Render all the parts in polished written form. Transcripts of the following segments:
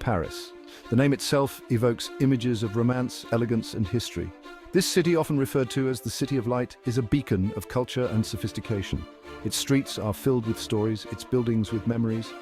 Paris. The name itself evokes images of romance, elegance, and history. This city, often referred to as the City of Light, is a beacon of culture and sophistication. Its streets are filled with stories, its buildings with memories,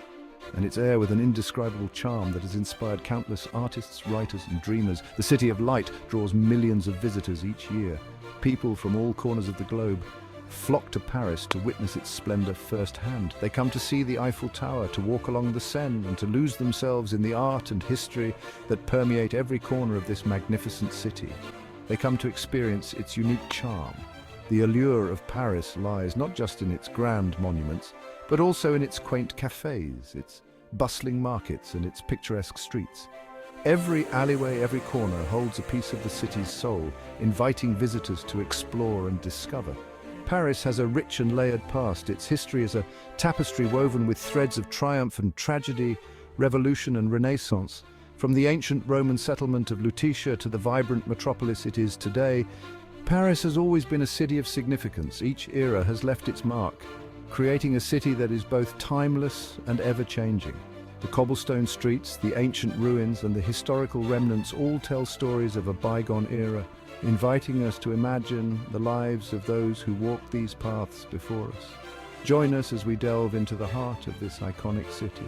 and its air with an indescribable charm that has inspired countless artists, writers, and dreamers. The City of Light draws millions of visitors each year. People from all corners of the globe flock to Paris to witness its splendor firsthand. They come to see the Eiffel Tower, to walk along the Seine, and to lose themselves in the art and history that permeate every corner of this magnificent city. They come to experience its unique charm. The allure of Paris lies not just in its grand monuments, but also in its quaint cafes, its bustling markets, and its picturesque streets. Every alleyway, every corner holds a piece of the city's soul, inviting visitors to explore and discover. Paris has a rich and layered past. Its history is a tapestry woven with threads of triumph and tragedy, revolution and renaissance. From the ancient Roman settlement of Lutetia to the vibrant metropolis it is today, Paris has always been a city of significance. Each era has left its mark, creating a city that is both timeless and ever-changing. The cobblestone streets, the ancient ruins, and the historical remnants all tell stories of a bygone era, inviting us to imagine the lives of those who walked these paths before us. Join us as we delve into the heart of this iconic city.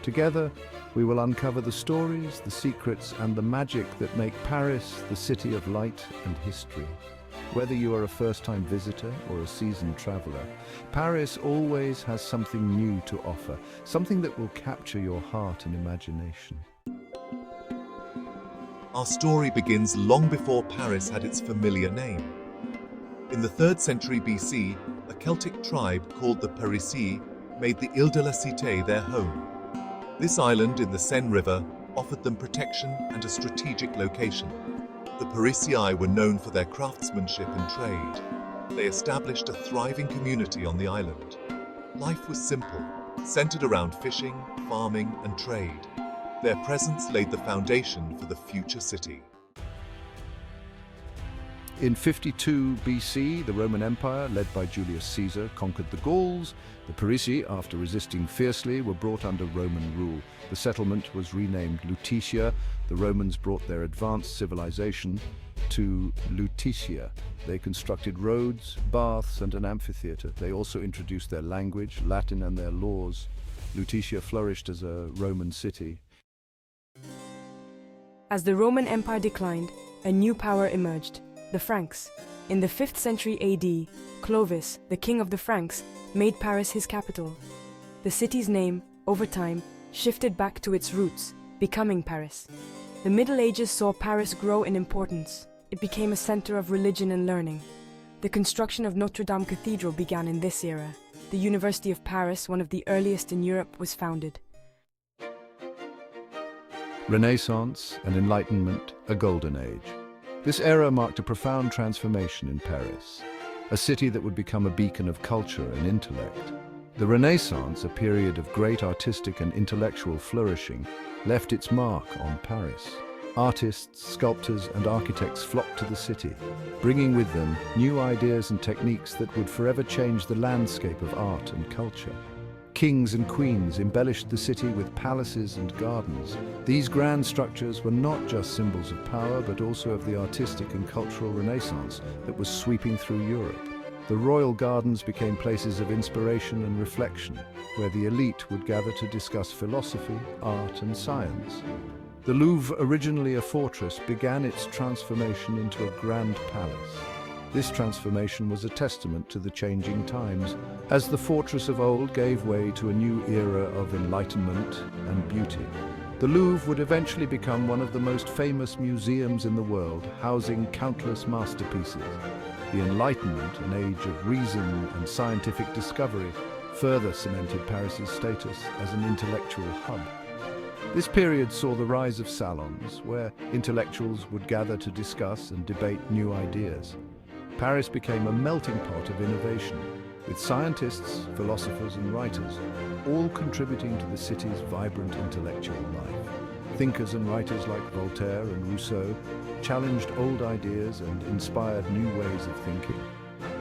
Together, we will uncover the stories, the secrets, and the magic that make Paris the city of light and history. Whether you are a first-time visitor or a seasoned traveler, Paris always has something new to offer, something that will capture your heart and imagination. Our story begins long before Paris had its familiar name. In the 3rd century BC, a Celtic tribe called the Parisii made the Ile de la Cité their home. This island in the Seine River offered them protection and a strategic location. The Parisii were known for their craftsmanship and trade. They established a thriving community on the island. Life was simple, centered around fishing, farming, and trade. Their presence laid the foundation for the future city. In 52 BC, the Roman Empire, led by Julius Caesar, conquered the Gauls. The Parisii, after resisting fiercely, were brought under Roman rule. The settlement was renamed Lutetia. The Romans brought their advanced civilization to Lutetia. They constructed roads, baths, and an amphitheater. They also introduced their language, Latin, and their laws. Lutetia flourished as a Roman city. As the Roman Empire declined, a new power emerged, the Franks. In the 5th century AD, Clovis, the king of the Franks, made Paris his capital. The city's name, over time, shifted back to its roots, becoming Paris. The Middle Ages saw Paris grow in importance. It became a center of religion and learning. The construction of Notre Dame Cathedral began in this era. The University of Paris, one of the earliest in Europe, was founded. Renaissance and Enlightenment, a golden age. This era marked a profound transformation in Paris, a city that would become a beacon of culture and intellect. The Renaissance, a period of great artistic and intellectual flourishing, left its mark on Paris. Artists, sculptors, and architects flocked to the city, bringing with them new ideas and techniques that would forever change the landscape of art and culture. Kings and queens embellished the city with palaces and gardens. These grand structures were not just symbols of power, but also of the artistic and cultural renaissance that was sweeping through Europe. The royal gardens became places of inspiration and reflection, where the elite would gather to discuss philosophy, art, and science. The Louvre, originally a fortress, began its transformation into a grand palace. This transformation was a testament to the changing times, as the fortress of old gave way to a new era of enlightenment and beauty. The Louvre would eventually become one of the most famous museums in the world, housing countless masterpieces. The Enlightenment, an age of reason and scientific discovery, further cemented Paris's status as an intellectual hub. This period saw the rise of salons, where intellectuals would gather to discuss and debate new ideas. Paris became a melting pot of innovation, with scientists, philosophers, and writers all contributing to the city's vibrant intellectual life. Thinkers and writers like Voltaire and Rousseau challenged old ideas and inspired new ways of thinking.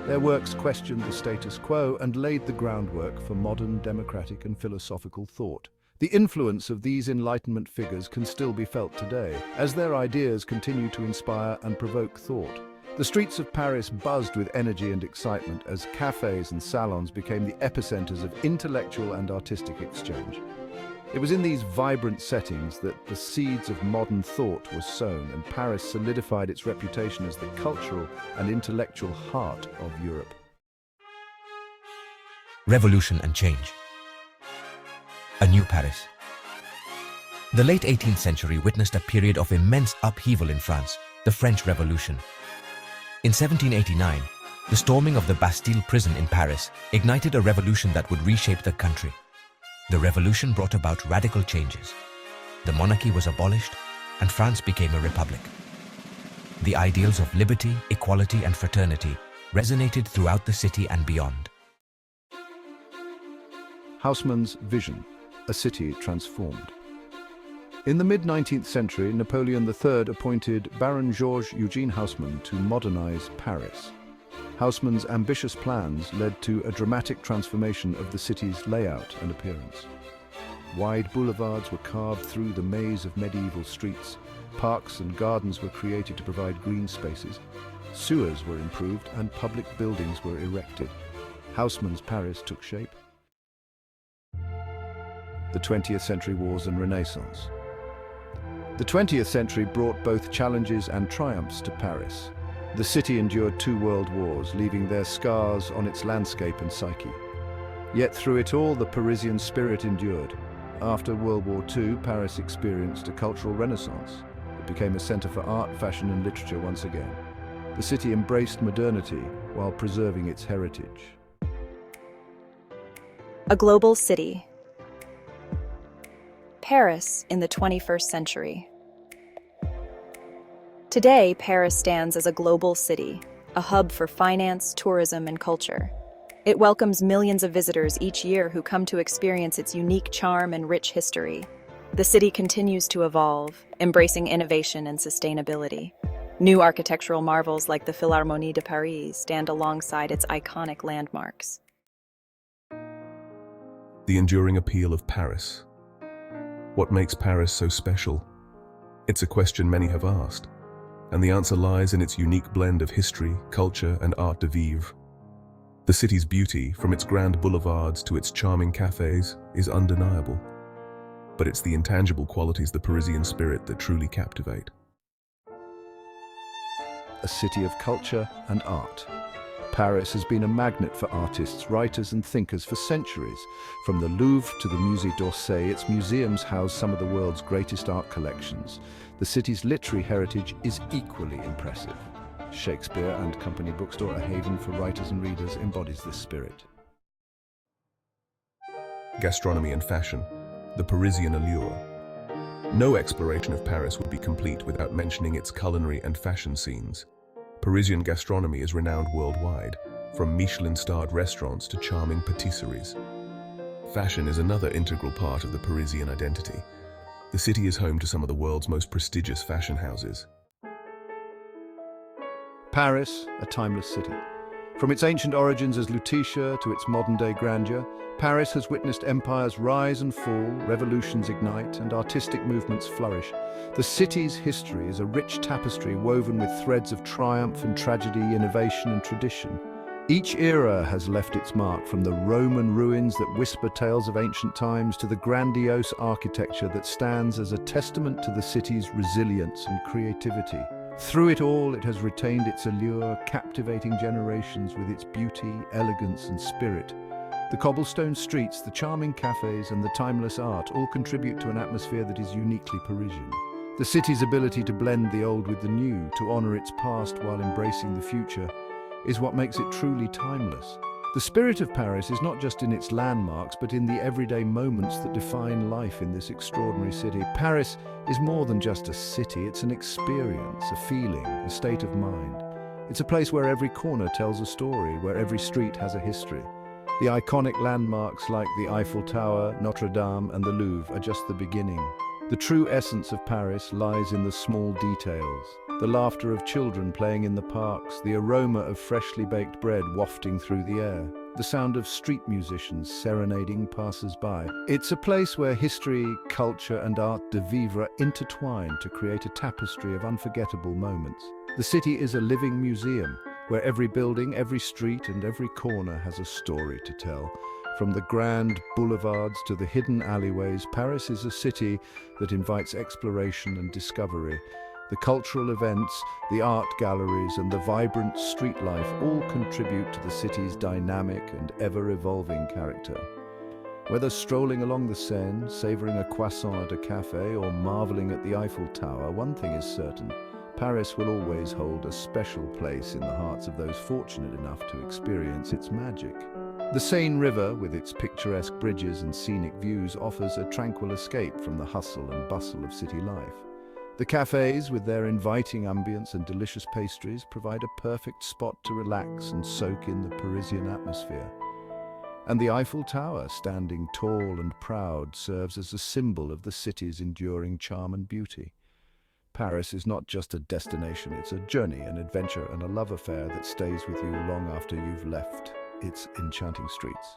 Their works questioned the status quo and laid the groundwork for modern democratic and philosophical thought. The influence of these Enlightenment figures can still be felt today, as their ideas continue to inspire and provoke thought. The streets of Paris buzzed with energy and excitement as cafes and salons became the epicenters of intellectual and artistic exchange. It was in these vibrant settings that the seeds of modern thought were sown, and Paris solidified its reputation as the cultural and intellectual heart of Europe. Revolution and change. A new Paris. The late 18th century witnessed a period of immense upheaval in France, the French Revolution. In 1789, the storming of the Bastille prison in Paris ignited a revolution that would reshape the country. The revolution brought about radical changes. The monarchy was abolished, and France became a republic. The ideals of liberty, equality, and fraternity resonated throughout the city and beyond. Haussmann's vision, a city transformed. In the mid-19th century, Napoleon III appointed Baron Georges Eugene Haussmann to modernize Paris. Haussmann's ambitious plans led to a dramatic transformation of the city's layout and appearance. Wide boulevards were carved through the maze of medieval streets, parks and gardens were created to provide green spaces, sewers were improved, and public buildings were erected. Haussmann's Paris took shape. The 20th century wars and Renaissance. The 20th century brought both challenges and triumphs to Paris. The city endured 2 world wars, leaving their scars on its landscape and psyche. Yet through it all, the Parisian spirit endured. After World War II, Paris experienced a cultural renaissance. It became a center for art, fashion, and literature once again. The city embraced modernity while preserving its heritage. A global city. Paris in the 21st century. Today, Paris stands as a global city, a hub for finance, tourism, and culture. It welcomes millions of visitors each year who come to experience its unique charm and rich history. The city continues to evolve, embracing innovation and sustainability. New architectural marvels like the Philharmonie de Paris stand alongside its iconic landmarks. The enduring appeal of Paris. What makes Paris so special? It's a question many have asked, and the answer lies in its unique blend of history, culture, and art de vivre. The city's beauty, from its grand boulevards to its charming cafes, is undeniable. But it's the intangible qualities, the Parisian spirit, that truly captivate. A city of culture and art. Paris has been a magnet for artists, writers, and thinkers for centuries. From the Louvre to the Musée d'Orsay, its museums house some of the world's greatest art collections. The city's literary heritage is equally impressive. Shakespeare and Company Bookstore, a haven for writers and readers, embodies this spirit. Gastronomy and fashion, the Parisian allure. No exploration of Paris would be complete without mentioning its culinary and fashion scenes. Parisian gastronomy is renowned worldwide, from Michelin-starred restaurants to charming patisseries. Fashion is another integral part of the Parisian identity. The city is home to some of the world's most prestigious fashion houses. Paris, a timeless city. From its ancient origins as Lutetia to its modern-day grandeur, Paris has witnessed empires rise and fall, revolutions ignite, and artistic movements flourish. The city's history is a rich tapestry woven with threads of triumph and tragedy, innovation and tradition. Each era has left its mark, from the Roman ruins that whisper tales of ancient times to the grandiose architecture that stands as a testament to the city's resilience and creativity. Through it all, it has retained its allure, captivating generations with its beauty, elegance, and spirit. The cobblestone streets, the charming cafes, and the timeless art all contribute to an atmosphere that is uniquely Parisian. The city's ability to blend the old with the new, to honor its past while embracing the future, is what makes it truly timeless. The spirit of Paris is not just in its landmarks, but in the everyday moments that define life in this extraordinary city. Paris is more than just a city, it's an experience, a feeling, a state of mind. It's a place where every corner tells a story, where every street has a history. The iconic landmarks like the Eiffel Tower, Notre Dame, and the Louvre are just the beginning. The true essence of Paris lies in the small details. The laughter of children playing in the parks, the aroma of freshly baked bread wafting through the air. the sound of street musicians serenading passers-by. It's a place where history, culture and art de vivre intertwine to create a tapestry of unforgettable moments. The city is a living museum, where every building, every street and every corner has a story to tell. From the grand boulevards to the hidden alleyways, Paris is a city that invites exploration and discovery. The cultural events, the art galleries and the vibrant street life all contribute to the city's dynamic and ever-evolving character. Whether strolling along the Seine, savouring a croissant at a café or marvelling at the Eiffel Tower, one thing is certain: Paris will always hold a special place in the hearts of those fortunate enough to experience its magic. The Seine River, with its picturesque bridges and scenic views, offers a tranquil escape from the hustle and bustle of city life. The cafes, with their inviting ambience and delicious pastries, provide a perfect spot to relax and soak in the Parisian atmosphere. And the Eiffel Tower, standing tall and proud, serves as a symbol of the city's enduring charm and beauty. Paris is not just a destination, it's a journey, an adventure and a love affair that stays with you long after you've left its enchanting streets.